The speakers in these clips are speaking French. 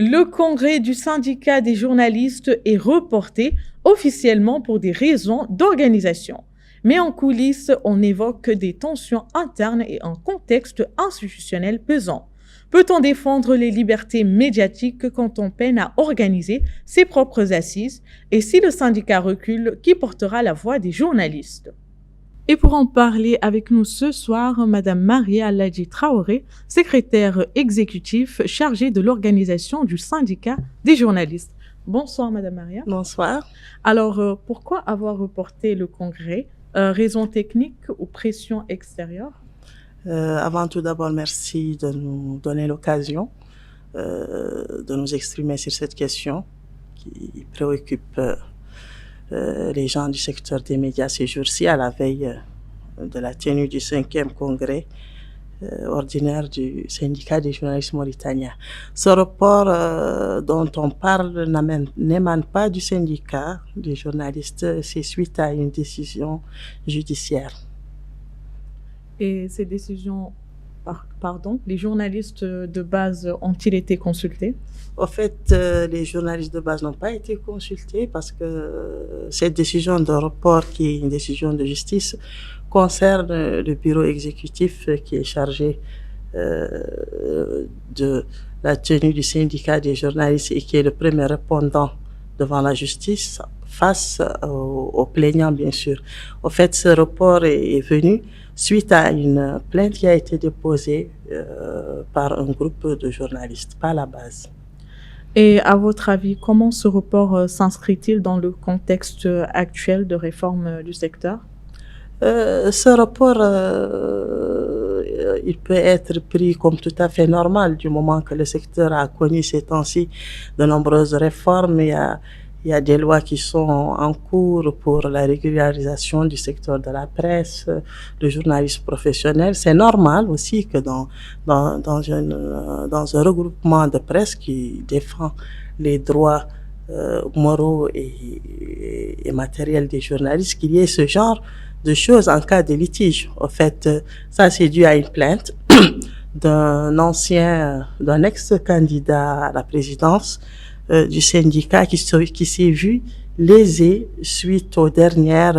Le congrès du syndicat des journalistes est reporté officiellement pour des raisons d'organisation. Mais en coulisses, on évoque des tensions internes et un contexte institutionnel pesant. Peut-on défendre les libertés médiatiques quand on peine à organiser ses propres assises? Et si le syndicat recule, qui portera la voix des journalistes? Et pour en parler avec nous ce soir, Madame Maria Aladji Traoré, secrétaire exécutif chargée de l'organisation du syndicat des journalistes. Bonsoir Madame Maria. Bonsoir. Alors, pourquoi avoir reporté le congrès? Raison technique ou pression extérieure? Avant tout d'abord, merci de nous donner l'occasion de nous exprimer sur cette question qui préoccupe les gens du secteur des médias ces jours-ci à la veille de la tenue du 5e congrès ordinaire du syndicat des journalistes mauritaniens. Ce report dont on parle n'émane pas du syndicat des journalistes, c'est suite à une décision judiciaire. Et ces décisions, les journalistes de base ont-ils été consultés? Au fait, les journalistes de base n'ont pas été consultés parce que cette décision de report, qui est une décision de justice, concerne le bureau exécutif qui est chargé de la tenue du syndicat des journalistes et qui est le premier répondant devant la justice face aux plaignants, bien sûr. Au fait, ce report est venu suite à une plainte qui a été déposée par un groupe de journalistes, pas à la base. Et à votre avis, comment ce report s'inscrit-il dans le contexte actuel de réforme du secteur? Ce report, il peut être pris comme tout à fait normal du moment que le secteur a connu ces temps-ci de nombreuses réformes. Il y a des lois qui sont en cours pour la régularisation du secteur de la presse, le journalisme professionnel. C'est normal aussi que dans un regroupement de presse qui défend les droits moraux et matériels des journalistes, qu'il y ait ce genre de choses en cas de litige. En fait, ça c'est dû à une plainte d'un ex-candidat à la présidence du syndicat qui s'est vu lésé suite aux dernières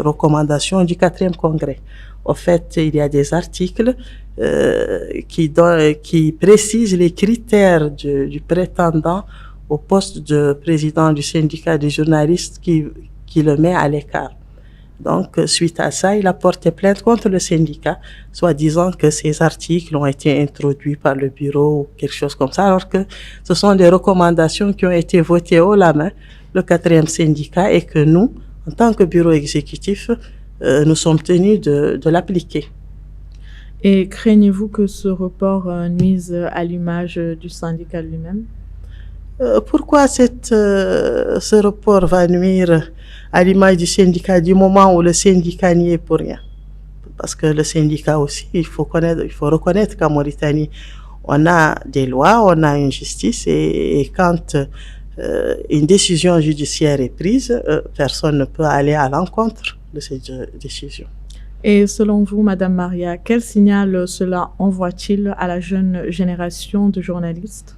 recommandations du 4e congrès. En fait, il y a des articles qui précisent les critères du prétendant au poste de président du syndicat des journalistes qui le met à l'écart. Donc, suite à ça, il a porté plainte contre le syndicat, soit disant que ces articles ont été introduits par le bureau ou quelque chose comme ça, alors que ce sont des recommandations qui ont été votées haut la main, le 4e syndicat, et que nous, en tant que bureau exécutif, nous sommes tenus de l'appliquer. Et craignez-vous que ce report nuise à l'image du syndicat lui-même? Pourquoi ce report va nuire à l'image du syndicat du moment où le syndicat n'y est pour rien? Parce que le syndicat aussi, il faut reconnaître qu'en Mauritanie, on a des lois, on a une justice et quand une décision judiciaire est prise, personne ne peut aller à l'encontre de cette décision. Et selon vous, Madame Maria, quel signal cela envoie-t-il à la jeune génération de journalistes?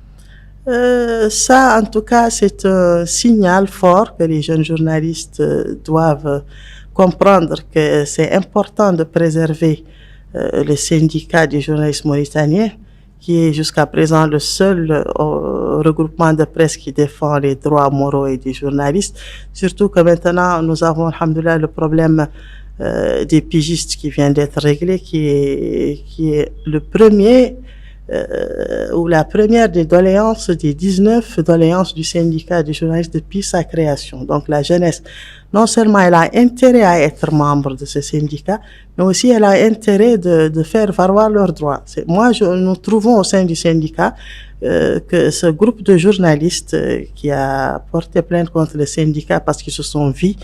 Ça, en tout cas, c'est un signal fort que les jeunes journalistes doivent comprendre que c'est important de préserver le syndicat des journalistes mauritaniens, qui est jusqu'à présent le seul regroupement de presse qui défend les droits moraux et des journalistes. Surtout que maintenant, nous avons, alhamdoulilah, le problème des pigistes qui vient d'être réglé, qui est le premier ou la première des doléances, des 19 doléances du syndicat des journalistes depuis sa création. Donc la jeunesse, non seulement elle a intérêt à être membre de ce syndicat, mais aussi elle a intérêt de faire valoir leurs droits. Nous trouvons au sein du syndicat que ce groupe de journalistes qui a porté plainte contre le syndicat parce qu'ils se sont vus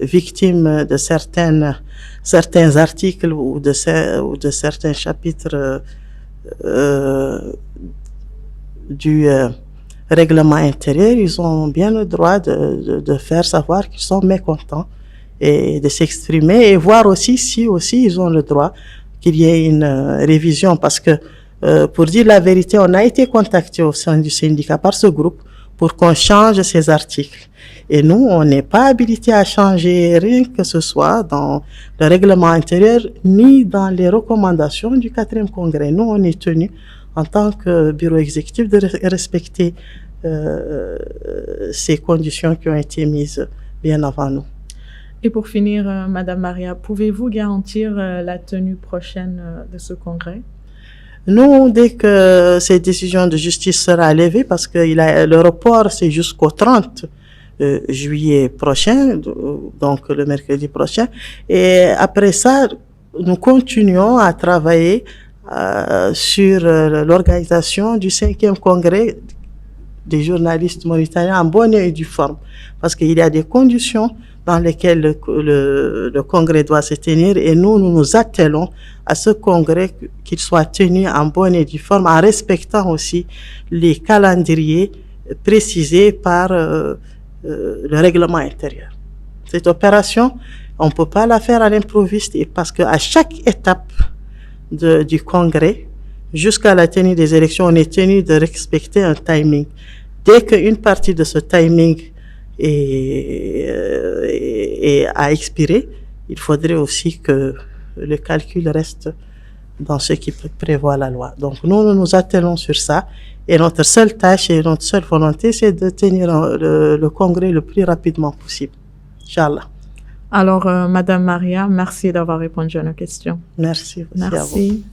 victimes de certains articles ou de certains chapitres du règlement intérieur, ils ont bien le droit de faire savoir qu'ils sont mécontents et de s'exprimer et voir aussi si ils ont le droit qu'il y ait une révision, parce que Pour dire la vérité, on a été contacté au sein du syndicat par ce groupe pour qu'on change ces articles. Et nous, on n'est pas habilité à changer rien que ce soit dans le règlement intérieur ni dans les recommandations du 4e congrès. Nous, on est tenu en tant que bureau exécutif de respecter ces conditions qui ont été mises bien avant nous. Et pour finir, Madame Maria, pouvez-vous garantir la tenue prochaine de ce congrès? Nous, dès que cette décision de justice sera levée, parce que le report c'est jusqu'au 30 juillet prochain, donc le mercredi prochain, et après ça, nous continuons à travailler sur l'organisation du 5e congrès des journalistes mauritaniens en bonne et due forme, parce qu'il y a des conditions dans lesquelles le congrès doit se tenir, et nous nous attelons à ce congrès qu'il soit tenu en bonne et due forme, en respectant aussi les calendriers précisés par le règlement intérieur. Cette opération, on ne peut pas la faire à l'improviste, parce qu'à chaque étape du congrès, jusqu'à la tenue des élections, on est tenu de respecter un timing. Dès qu'une partie de ce timing a expiré, il faudrait aussi que le calcul reste dans ce qui prévoit la loi. Donc nous nous attelons sur ça, et notre seule tâche et notre seule volonté, c'est de tenir le congrès le plus rapidement possible. Inch'Allah. Alors, Madame Maria, merci d'avoir répondu à nos questions. Merci. Merci.